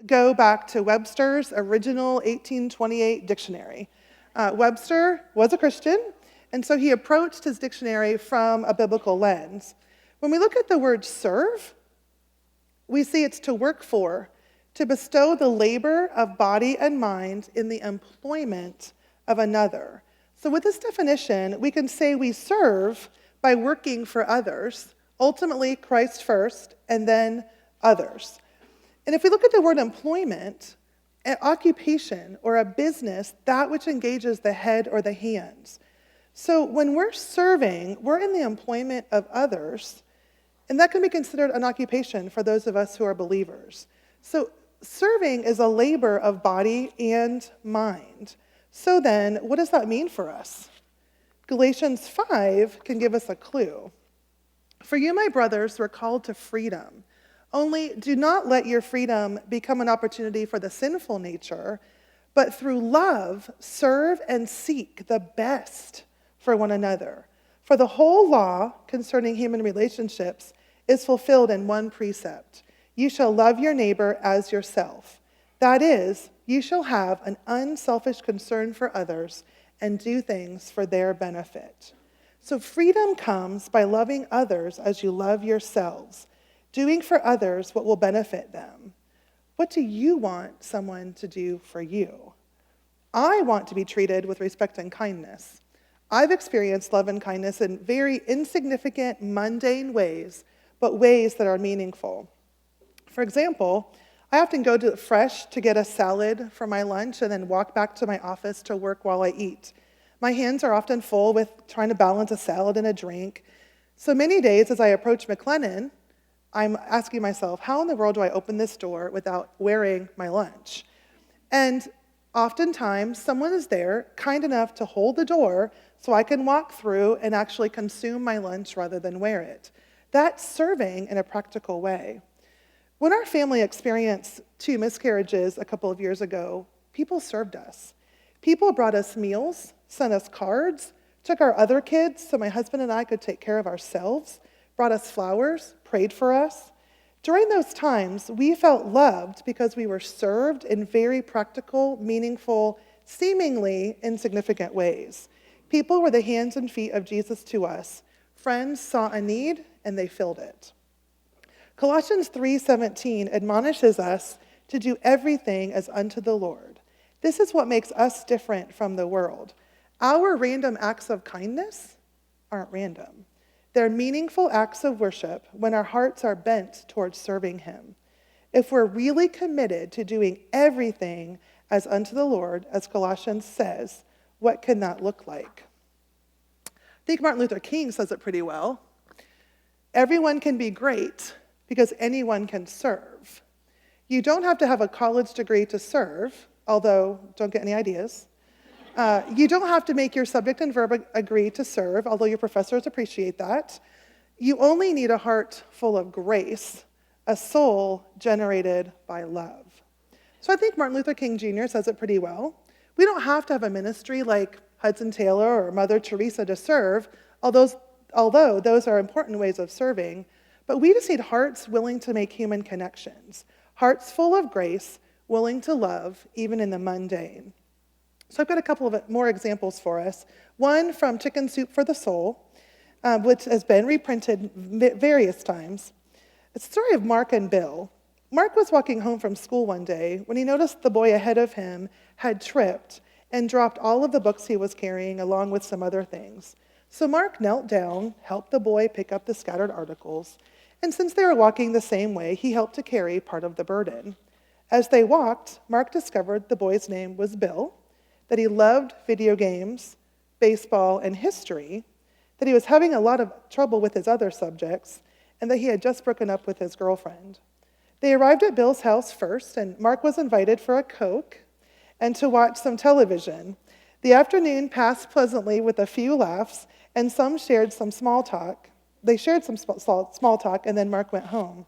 go back to Webster's original 1828 dictionary. Webster was a Christian, and so he approached his dictionary from a biblical lens. When we look at the word serve, we see it's to work for, to bestow the labor of body and mind in the employment of another. So with this definition, we can say we serve by working for others, ultimately Christ first, and then others. And if we look at the word employment, an occupation or a business, that which engages the head or the hands. So when we're serving, we're in the employment of others, and that can be considered an occupation for those of us who are believers. So serving is a labor of body and mind. So then, what does that mean for us? Galatians 5 can give us a clue. For you, my brothers, were called to freedom. Only do not let your freedom become an opportunity for the sinful nature, but through love, serve and seek the best for one another. For the whole law concerning human relationships is fulfilled in one precept. You shall love your neighbor as yourself. That is, you shall have an unselfish concern for others and do things for their benefit. So freedom comes by loving others as you love yourselves, doing for others what will benefit them. What do you want someone to do for you? I want to be treated with respect and kindness. I've experienced love and kindness in very insignificant, mundane ways, but ways that are meaningful. For example, I often go to Fresh to get a salad for my lunch and then walk back to my office to work while I eat. My hands are often full with trying to balance a salad and a drink. So many days as I approach McLennan, I'm asking myself, how in the world do I open this door without wearing my lunch? And oftentimes, someone is there kind enough to hold the door so I can walk through and actually consume my lunch rather than wear it. That's serving in a practical way. When our family experienced 2 miscarriages a couple of years ago, people served us. People brought us meals, sent us cards, took our other kids so my husband and I could take care of ourselves, brought us flowers, prayed for us. During those times, we felt loved because we were served in very practical, meaningful, seemingly insignificant ways. People were the hands and feet of Jesus to us. Friends saw a need and they filled it. Colossians 3:17 admonishes us to do everything as unto the Lord. This is what makes us different from the world. Our random acts of kindness aren't random. They're meaningful acts of worship when our hearts are bent towards serving Him. If we're really committed to doing everything as unto the Lord, as Colossians says, what can that look like? I think Martin Luther King says it pretty well. Everyone can be great because anyone can serve. You don't have to have a college degree to serve, although don't get any ideas. You don't have to make your subject and verb agree to serve, although your professors appreciate that. You only need a heart full of grace, a soul generated by love. So I think Martin Luther King Jr. says it pretty well. We don't have to have a ministry like Hudson Taylor or Mother Teresa to serve, although those are important ways of serving. But we just need hearts willing to make human connections, hearts full of grace, willing to love, even in the mundane. So I've got a couple of more examples for us. One from Chicken Soup for the Soul, which has been reprinted various times. It's the story of Mark and Bill. Mark was walking home from school one day when he noticed the boy ahead of him had tripped and dropped all of the books he was carrying along with some other things. So Mark knelt down, helped the boy pick up the scattered articles, and since they were walking the same way, he helped to carry part of the burden. As they walked, Mark discovered the boy's name was Bill, that he loved video games, baseball, and history, that he was having a lot of trouble with his other subjects, and that he had just broken up with his girlfriend. They arrived at Bill's house first, and Mark was invited for a Coke and to watch some television. The afternoon passed pleasantly with a few laughs, and some shared some small talk. They shared some small talk, and then Mark went home.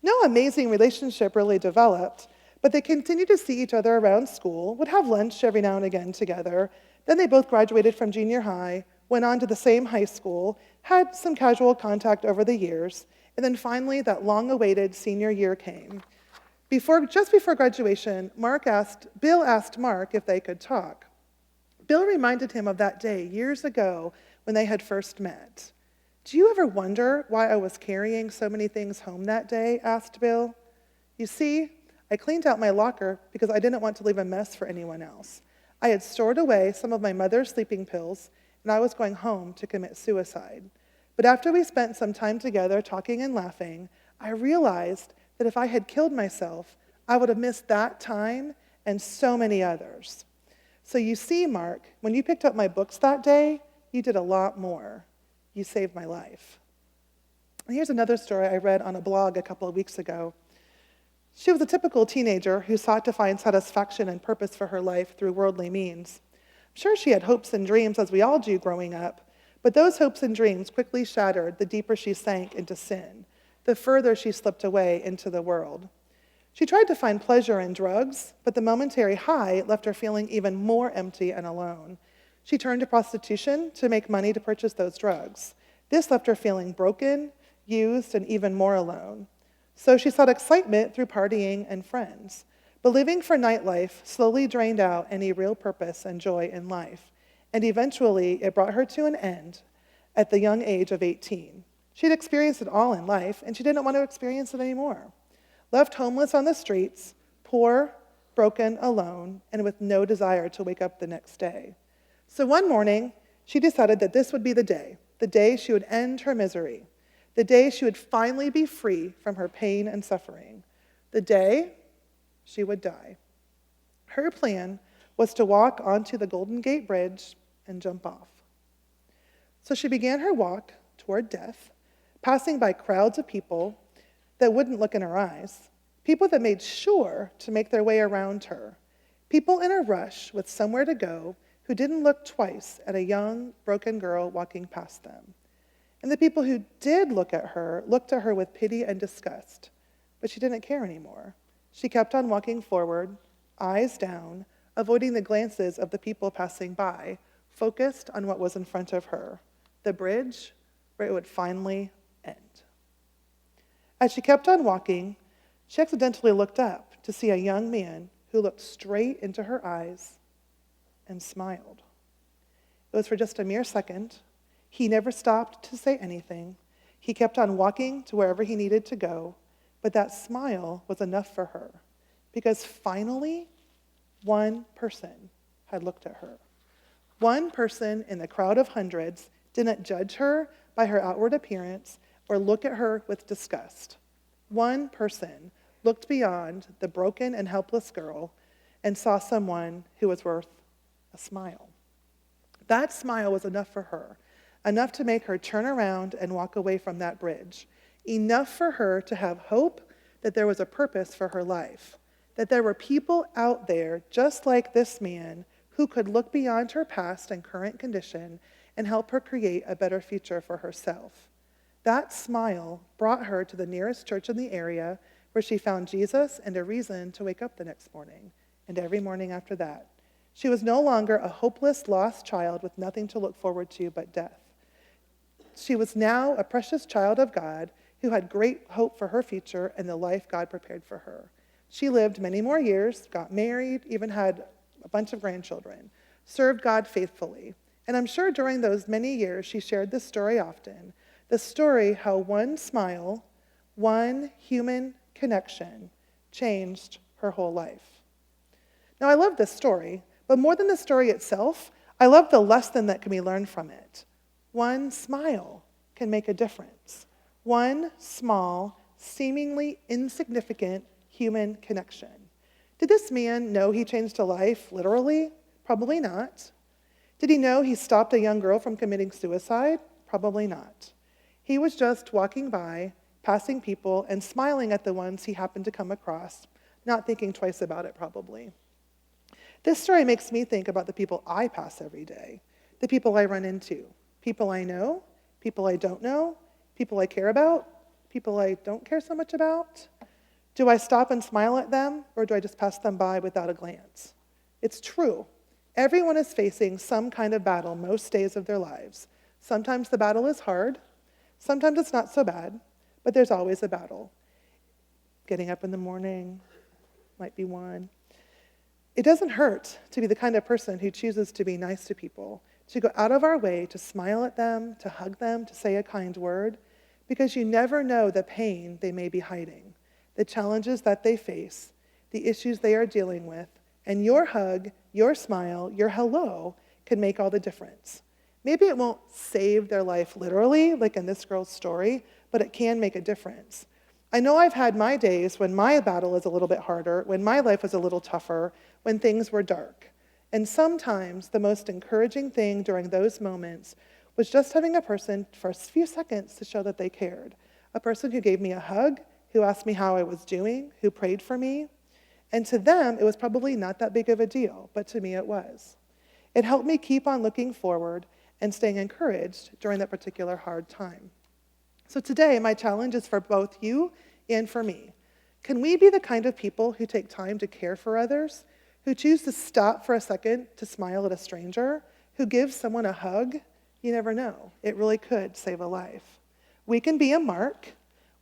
No amazing relationship really developed, but they continued to see each other around school, would have lunch every now and again together. Then they both graduated from junior high, went on to the same high school, had some casual contact over the years, and then finally that long-awaited senior year came. Just before graduation, Bill asked Mark if they could talk. Bill reminded him of that day years ago when they had first met. "Do you ever wonder why I was carrying so many things home that day?" asked Bill. "You see, I cleaned out my locker because I didn't want to leave a mess for anyone else. I had stored away some of my mother's sleeping pills, and I was going home to commit suicide. But after we spent some time together talking and laughing, I realized that if I had killed myself, I would have missed that time and so many others. So you see, Mark, when you picked up my books that day, you did a lot more. You saved my life." And here's another story I read on a blog a couple of weeks ago. She was a typical teenager who sought to find satisfaction and purpose for her life through worldly means. I'm sure she had hopes and dreams, as we all do growing up, but those hopes and dreams quickly shattered the deeper she sank into sin, the further she slipped away into the world. She tried to find pleasure in drugs, but the momentary high left her feeling even more empty and alone. She turned to prostitution to make money to purchase those drugs. This left her feeling broken, used, and even more alone. So she sought excitement through partying and friends. But living for nightlife slowly drained out any real purpose and joy in life, and eventually it brought her to an end at the young age of 18. She'd experienced it all in life, and she didn't want to experience it anymore. Left homeless on the streets, poor, broken, alone, and with no desire to wake up the next day. So one morning, she decided that this would be the day she would end her misery, the day she would finally be free from her pain and suffering, the day she would die. Her plan was to walk onto the Golden Gate Bridge and jump off. So she began her walk toward death, passing by crowds of people that wouldn't look in her eyes, people that made sure to make their way around her, people in a rush with somewhere to go who didn't look twice at a young, broken girl walking past them. And the people who did looked at her with pity and disgust, but she didn't care anymore. She kept on walking forward, eyes down, avoiding the glances of the people passing by, focused on what was in front of her, the bridge where it would finally end. As she kept on walking, she accidentally looked up to see a young man who looked straight into her eyes and smiled. It was for just a mere second. He never stopped to say anything. He kept on walking to wherever he needed to go, but that smile was enough for her, because finally, one person had looked at her. One person in the crowd of hundreds didn't judge her by her outward appearance or look at her with disgust. One person looked beyond the broken and helpless girl and saw someone who was worth a smile. That smile was enough for her, enough to make her turn around and walk away from that bridge, enough for her to have hope that there was a purpose for her life, that there were people out there just like this man who could look beyond her past and current condition and help her create a better future for herself. That smile brought her to the nearest church in the area, where she found Jesus and a reason to wake up the next morning, and every morning after that. She was no longer a hopeless, lost child with nothing to look forward to but death. She was now a precious child of God who had great hope for her future and the life God prepared for her. She lived many more years, got married, even had a bunch of grandchildren, served God faithfully. And I'm sure during those many years she shared this story often, the story how one smile, one human connection changed her whole life. Now, I love this story, but more than the story itself, I love the lesson that can be learned from it. One smile can make a difference. One small, seemingly insignificant human connection. Did this man know he changed a life, literally? Probably not. Did he know he stopped a young girl from committing suicide? Probably not. He was just walking by, passing people, and smiling at the ones he happened to come across, not thinking twice about it, probably. This story makes me think about the people I pass every day, the people I run into, people I know, people I don't know, people I care about, people I don't care so much about. Do I stop and smile at them, or do I just pass them by without a glance? It's true. Everyone is facing some kind of battle most days of their lives. Sometimes the battle is hard. Sometimes it's not so bad, but there's always a battle. Getting up in the morning, might be one. It doesn't hurt to be the kind of person who chooses to be nice to people, to go out of our way to smile at them, to hug them, to say a kind word, because you never know the pain they may be hiding, the challenges that they face, the issues they are dealing with, and your hug, your smile, your hello can make all the difference. Maybe it won't save their life literally, like in this girl's story, but it can make a difference. I know I've had my days when my battle is a little bit harder, when my life was a little tougher, when things were dark. And sometimes the most encouraging thing during those moments was just having a person for a few seconds to show that they cared. A person who gave me a hug, who asked me how I was doing, who prayed for me. And to them, it was probably not that big of a deal, but to me it was. It helped me keep on looking forward and staying encouraged during that particular hard time. So today, my challenge is for both you and for me. Can we be the kind of people who take time to care for others, who choose to stop for a second to smile at a stranger, who gives someone a hug? You never know. It really could save a life. We can be a Mark.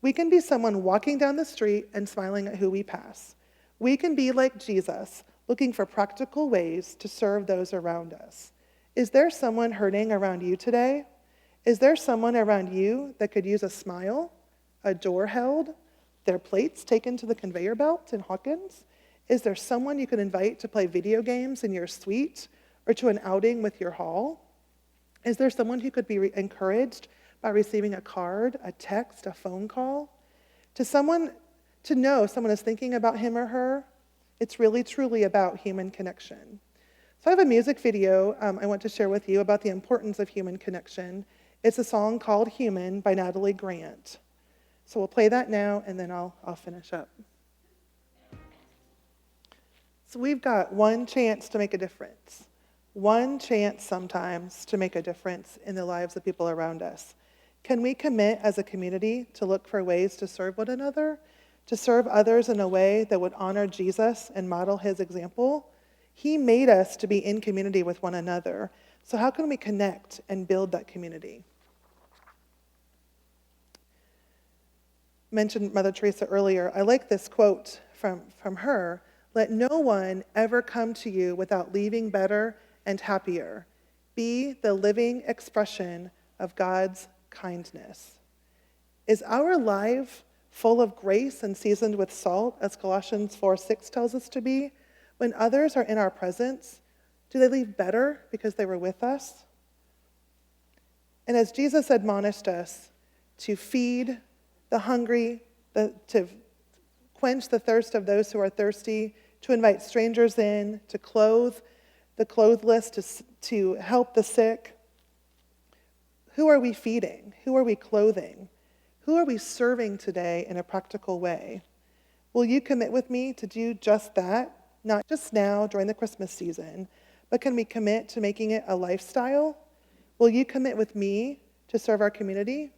We can be someone walking down the street and smiling at who we pass. We can be like Jesus, looking for practical ways to serve those around us. Is there someone hurting around you today? Is there someone around you that could use a smile, a door held, their plates taken to the conveyor belt in Hawkins? Is there someone you could invite to play video games in your suite or to an outing with your hall? Is there someone who could be encouraged by receiving a card, a text, a phone call? To know someone is thinking about him or her, it's really, truly about human connection. So I have a music video I want to share with you about the importance of human connection. It's a song called Human by Natalie Grant. So we'll play that now, and then I'll finish up. So we've got one chance to make a difference. One chance sometimes to make a difference in the lives of people around us. Can we commit as a community to look for ways to serve one another, to serve others in a way that would honor Jesus and model his example? He made us to be in community with one another. So how can we connect and build that community? Mentioned Mother Teresa earlier. I like this quote from her. Let no one ever come to you without leaving better and happier. Be the living expression of God's kindness. Is our life full of grace and seasoned with salt, as Colossians 4:6 tells us to be? When others are in our presence, do they leave better because they were with us? And as Jesus admonished us to feed the hungry, to quench the thirst of those who are thirsty, to invite strangers in, to clothe the clothless, to help the sick, who are we feeding? Who are we clothing? Who are we serving today in a practical way? Will you commit with me to do just that? Not just now during the Christmas season, but can we commit to making it a lifestyle? Will you commit with me to serve our community,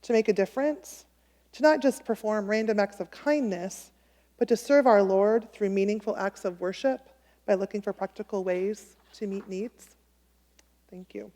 to make a difference, to not just perform random acts of kindness, but to serve our Lord through meaningful acts of worship by looking for practical ways to meet needs? Thank you.